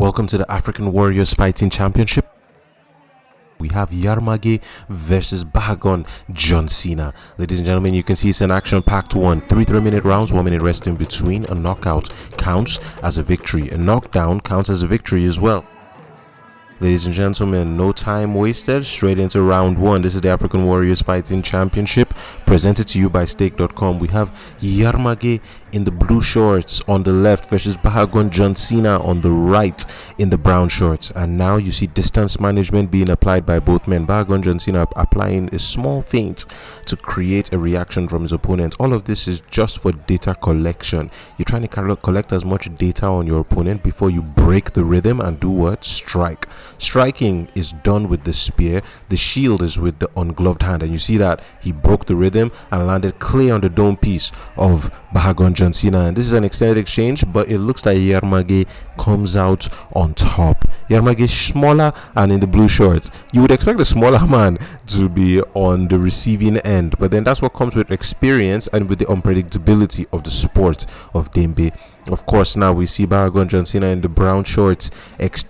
Welcome to the African Warriors Fighting Championship. We have Yar'Mage versus Bahagon Johnsina. Ladies and gentlemen, you can see it's an action-packed one. 3-minute rounds, 1 minute rest in between. A knockout counts as a victory. A knockdown counts as a victory as well. Ladies and gentlemen, no time wasted, straight into round one. This is the African Warriors Fighting Championship, presented to you by Stake.com. We have Yar'Mage in the blue shorts on the left versus Bahagon Johnsina on the right in the brown shorts. And now you see distance management being applied by both men. Bahagon Johnsina applying a small feint to create a reaction from his opponent. All of this is just for data collection. You're trying to collect as much data on your opponent before you break the rhythm and do what? Strike. Striking is done with the spear. The shield is with the ungloved hand, and you see that he broke the rhythm and landed clear on the dome piece of Bahagon Johnsina. And this is an extended exchange, but it looks like Yar'Mage comes out on top. Yar'Mage is smaller and in the blue shorts. You would expect the smaller man to be on the receiving end, but then that's what comes with experience and with the unpredictability of the sport of Dambe. Of course, now we see Bahagon Johnsina in the brown shorts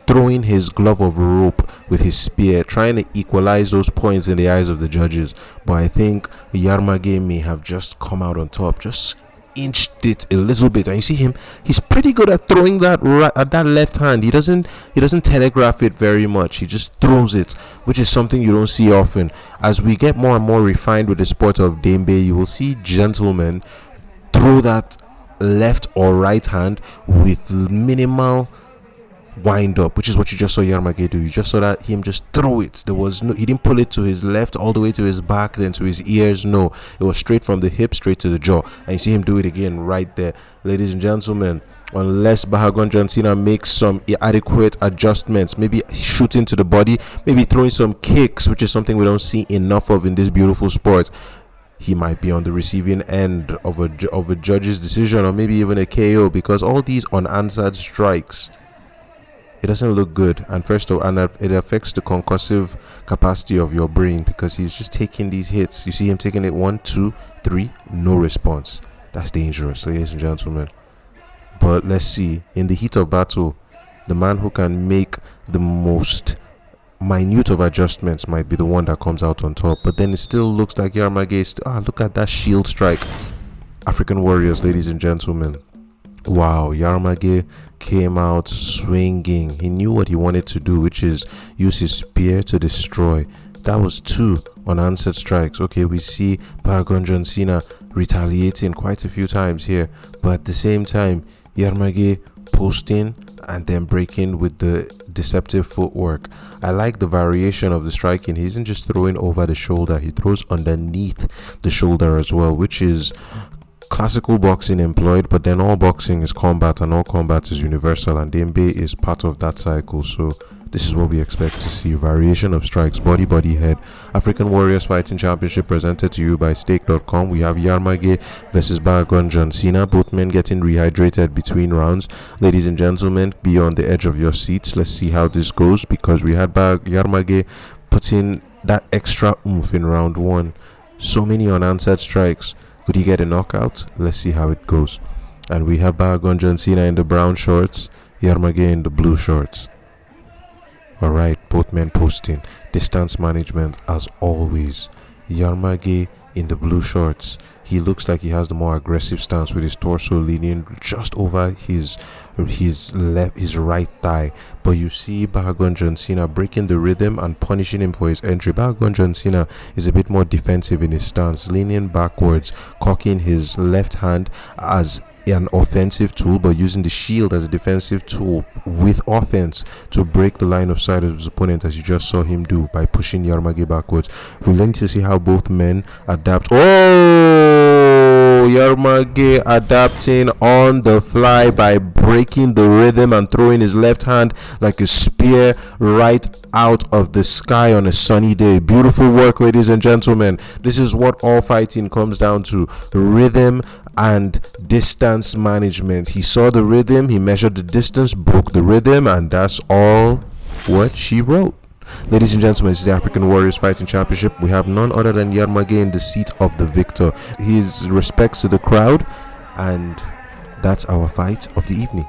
throwing his glove of rope with his spear, trying to equalize those points in the eyes of the judges. But I think Yar'Mage may have just come out on top, just inched it a little bit. And you see him, he's pretty good at throwing that at that left hand. He doesn't telegraph it very much. He just throws it, which is something you don't see often. As we get more and more refined with the sport of Dambe, you will see gentlemen throw that left or right hand with minimal wind up, which is what you just saw Yar'Mage do. You just saw that him just throw it. He didn't pull it to his left all the way to his back, then to his ears. No, it was straight from the hip straight to the jaw, and you see him do it again right there. Ladies and gentlemen, unless Bahagon Johnsina makes some adequate adjustments, maybe shooting to the body, maybe throwing some kicks, which is something we don't see enough of in this beautiful sport, he might be on the receiving end of a judge's decision, or maybe even a KO, because all these unanswered strikes, it doesn't look good. And first of all, it affects the concussive capacity of your brain, because he's just taking these hits. You see him taking it 1, 2, 3, no response. That's dangerous, ladies and gentlemen. But let's see, in the heat of battle, the man who can make the most minute of adjustments might be the one that comes out on top. But then it still looks like Yar'Mage is look at that shield strike. African Warriors, ladies and gentlemen. Wow, Yar'Mage came out swinging. He knew what he wanted to do, which is use his spear to destroy. That was 2 unanswered strikes. Okay, we see Bahagon Johnsina retaliating quite a few times here, but at the same time, Yar'Mage posting and then breaking with the deceptive footwork. I like the variation of the striking. He isn't just throwing over the shoulder, he throws underneath the shoulder as well, which is classical boxing employed, but then all boxing is combat and all combat is universal, and Dambe is part of that cycle. So this is what we expect to see. Variation of strikes, body, head. African Warriors Fighting Championship presented to you by Stake.com. We have Yar'Mage versus Bahagon Johnsina. Both men getting rehydrated between rounds. Ladies and gentlemen, be on the edge of your seats. Let's see how this goes, because we had Yar'Mage putting that extra oomph in round one. So many unanswered strikes. Could he get a knockout? Let's see how it goes. And we have Bahagon Johnsina in the brown shorts, Yar'Mage in the blue shorts. Alright, both men posting. Distance management as always. Yar'Mage in the blue shorts. He looks like he has the more aggressive stance, with his torso leaning just over his right thigh. But you see Bahagon Johnsina breaking the rhythm and punishing him for his entry. Bahagon Johnsina is a bit more defensive in his stance, leaning backwards, cocking his left hand as an offensive tool, but using the shield as a defensive tool with offense to break the line of sight of his opponent, as you just saw him do by pushing Yar'Mage backwards. We'll learn to see how both men adapt. Yar'Mage adapting on the fly by breaking the rhythm and throwing his left hand like a spear right out of the sky on a sunny day. Beautiful work, ladies and gentlemen. This is what all fighting comes down to: rhythm and distance management. He saw the rhythm, he measured the distance, broke the rhythm, and that's all what she wrote. Ladies and gentlemen, it's the African Warriors Fighting Championship. We have none other than Yar'Mage in the seat of the victor. His respects to the crowd, and that's our fight of the evening.